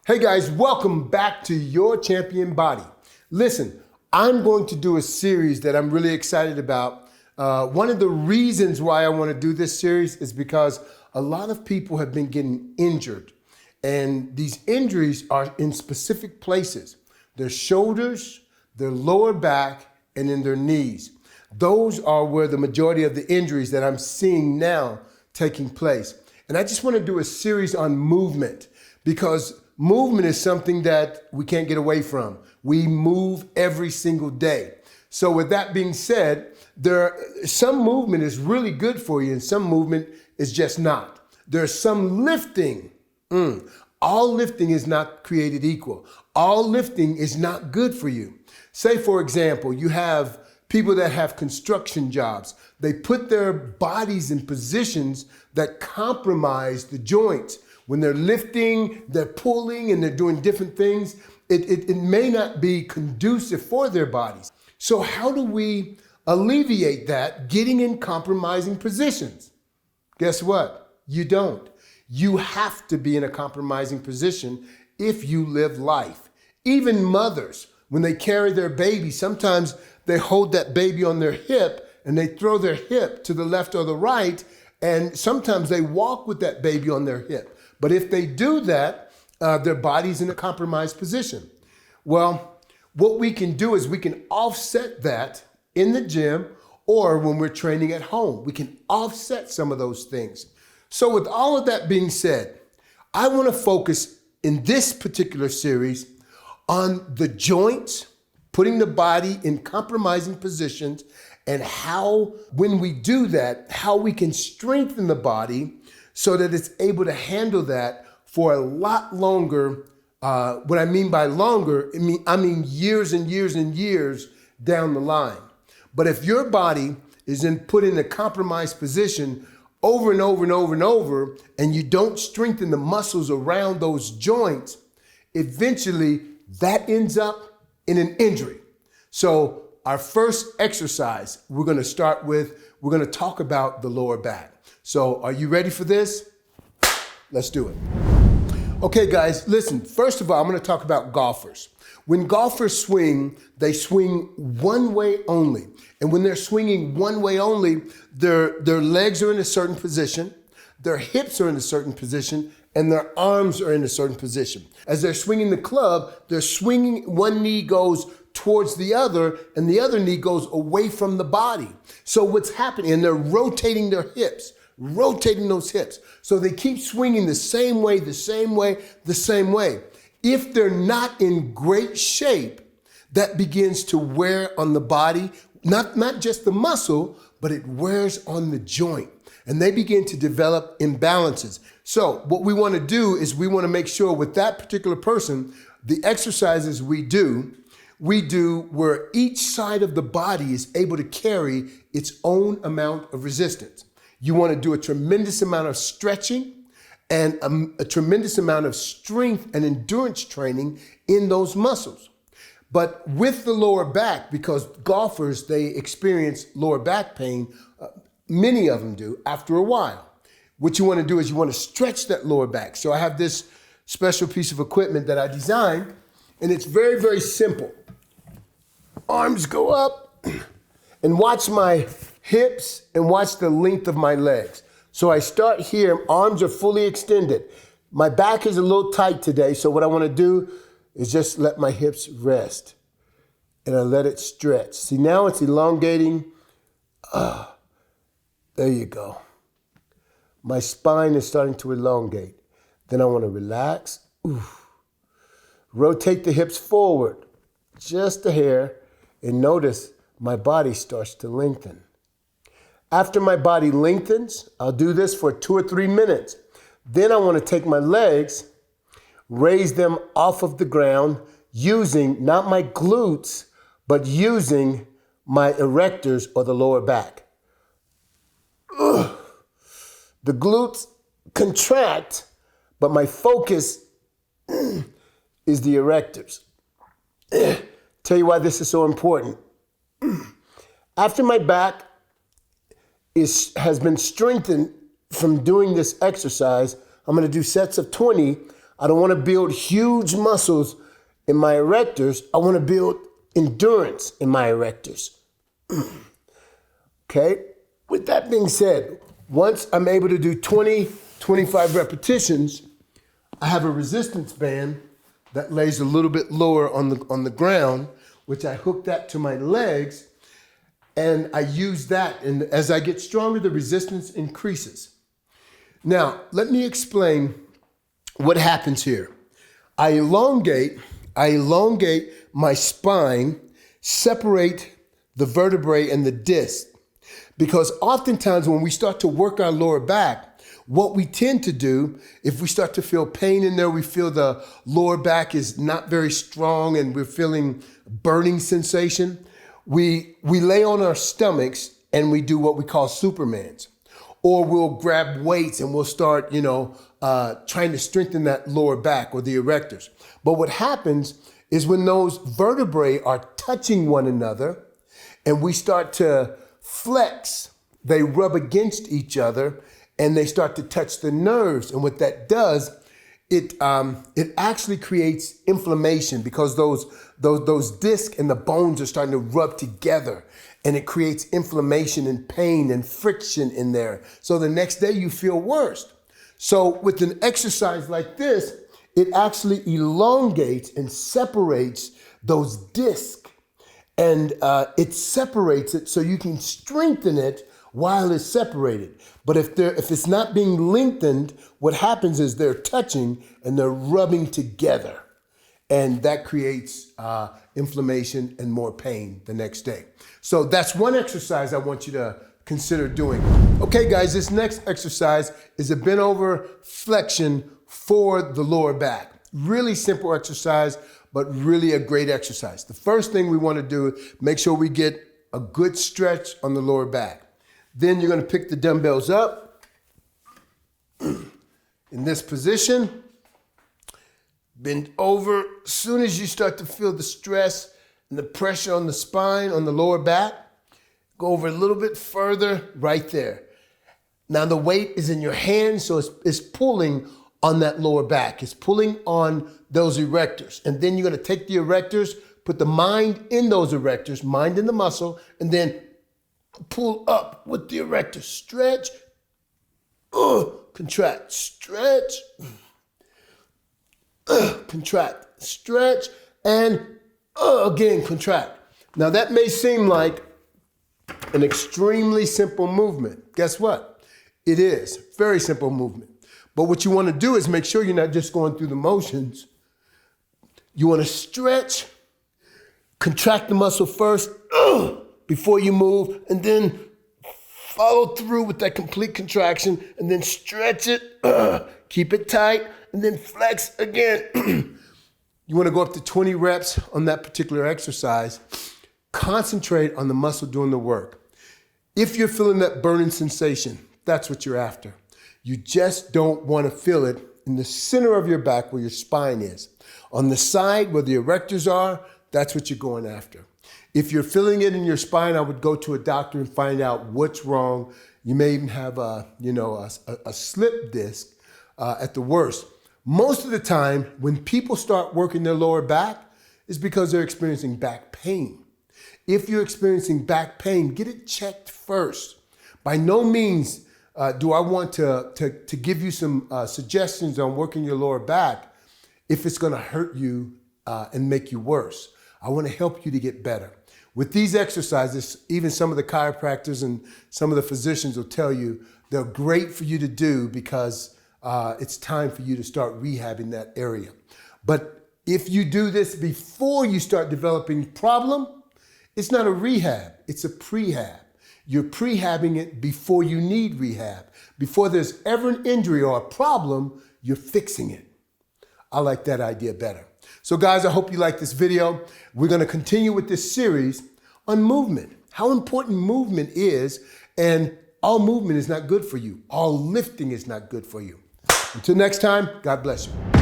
Hey guys, welcome back to Your Champion Body. Listen, I'm going to do a series that I'm really excited about. One of the reasons why I want to do this series is because a lot of people have been getting injured. And these injuries are in specific places. Their shoulders, their lower back, and in their knees. Those are where the majority of the injuries that I'm seeing now taking place. And I just want to do a series on movement because movement is something that we can't get away from. We move every single day. So with that being said, some movement is really good for you and some movement is just not. There's some lifting. All lifting is not created equal. All lifting is not good for you. Say, for example, you have people that have construction jobs. They put their bodies in positions that compromise the joints. When they're lifting, they're pulling, and they're doing different things, it may not be conducive for their bodies. So how do we alleviate that getting in compromising positions? Guess what? You don't. You have to be in a compromising position if you live life. Even mothers, when they carry their baby, sometimes they hold that baby on their hip and they throw their hip to the left or the right, and sometimes they walk with that baby on their hip. But if they do that, their body's in a compromised position. Well, what we can do is we can offset that in the gym or when we're training at home. We can offset some of those things. So with all of that being said, I want to focus in this particular series on the joints, putting the body in compromising positions, and how, when we do that, how we can strengthen the body so that it's able to handle that for a lot longer. What I mean by longer, I mean years and years and years down the line. But if your body is put in a compromised position over and over and over and over, and you don't strengthen the muscles around those joints, eventually that ends up in an injury. So our first exercise we're going to talk about the lower back. So are you ready for this? Let's do it. Okay, guys, listen. First of all, I'm going to talk about golfers. When golfers swing, they swing one way only. And when they're swinging one way only, their legs are in a certain position, their hips are in a certain position, and their arms are in a certain position. As they're swinging the club, they're swinging, one knee goes towards the other, and the other knee goes away from the body. So what's happening, and they're rotating their hips, rotating those hips. So they keep swinging the same way, the same way, the same way. If they're not in great shape, that begins to wear on the body, not just the muscle, but it wears on the joint. And they begin to develop imbalances. So what we want to do is we want to make sure with that particular person, the exercises we do where each side of the body is able to carry its own amount of resistance. You want to do a tremendous amount of stretching and a tremendous amount of strength and endurance training in those muscles. But with the lower back, because golfers, they experience lower back pain, many of them do after a while. What you want to do is you want to stretch that lower back. So I have this special piece of equipment that I designed, and it's very, very simple. Arms go up and watch my hips and watch the length of my legs. So I start here, arms are fully extended. My back is a little tight today, so what I want to do is just let my hips rest. And I let it stretch. See, now it's elongating. There you go. My spine is starting to elongate. Then I want to relax. Rotate the hips forward, just a hair, and notice my body starts to lengthen. After my body lengthens, I'll do this for 2 or 3 minutes. Then I want to take my legs, raise them off of the ground using not my glutes, but using my erectors or the lower back. The glutes contract, but my focus is the erectors. Tell you why this is so important. After my back has been strengthened from doing this exercise, I'm going to do sets of 20. I don't want to build huge muscles in my erectors. I want to build endurance in my erectors. Okay? With that being said, once I'm able to do 20, 25 repetitions, I have a resistance band that lays a little bit lower on the ground, which I hook that to my legs, and I use that. And as I get stronger, the resistance increases. Now, let me explain what happens here. I elongate my spine, separate the vertebrae and the disc. Because oftentimes when we start to work our lower back, what we tend to do, if we start to feel pain in there, we feel the lower back is not very strong and we're feeling burning sensation, we lay on our stomachs and we do what we call Supermans. Or we'll grab weights and we'll start, trying to strengthen that lower back or the erectors. But what happens is when those vertebrae are touching one another and we start to flex, they rub against each other and they start to touch the nerves. And what that does, it actually creates inflammation because those discs and the bones are starting to rub together, and it creates inflammation and pain and friction in there. So the next day you feel worse. So with an exercise like this, it actually elongates and separates those discs, and it separates it so you can strengthen it while it's separated. But if it's not being lengthened, what happens is they're touching and they're rubbing together. And that creates inflammation and more pain the next day. So that's one exercise I want you to consider doing. Okay, guys, this next exercise is a bent over flexion for the lower back. Really simple exercise, but really a great exercise. The first thing we want to do is make sure we get a good stretch on the lower back. Then you're going to pick the dumbbells up in this position. Bend over. As soon as you start to feel the stress and the pressure on the spine, on the lower back, go over a little bit further right there. Now the weight is in your hand, so it's pulling on that lower back. It's pulling on those erectors. And then you're going to take the erectors, put the mind in those erectors, mind in the muscle, and then pull up with the erectors. Stretch, contract, stretch, contract, stretch, and again, contract. Now that may seem like an extremely simple movement. Guess what? It is. Very simple movement. But what you want to do is make sure you're not just going through the motions. You want to stretch, contract the muscle first before you move, and then follow through with that complete contraction, and then stretch it, keep it tight, and then flex again. You want to go up to 20 reps on that particular exercise. Concentrate on the muscle doing the work. If you're feeling that burning sensation, that's what you're after. You just don't want to feel it in the center of your back where your spine is. On the side where the erectors are, that's what you're going after. If you're feeling it in your spine, I would go to a doctor and find out what's wrong. You may even have a slip disc at the worst. Most of the time, when people start working their lower back, it's because they're experiencing back pain. If you're experiencing back pain, get it checked first. By no means do I want to give you some suggestions on working your lower back if it's going to hurt you and make you worse. I want to help you to get better. With these exercises, even some of the chiropractors and some of the physicians will tell you they're great for you to do because it's time for you to start rehabbing that area. But if you do this before you start developing problem, it's not a rehab, it's a prehab. You're prehabbing it before you need rehab. Before there's ever an injury or a problem, you're fixing it. I like that idea better. So guys, I hope you like this video. We're going to continue with this series on movement, how important movement is, and all movement is not good for you. All lifting is not good for you. Until next time, God bless you.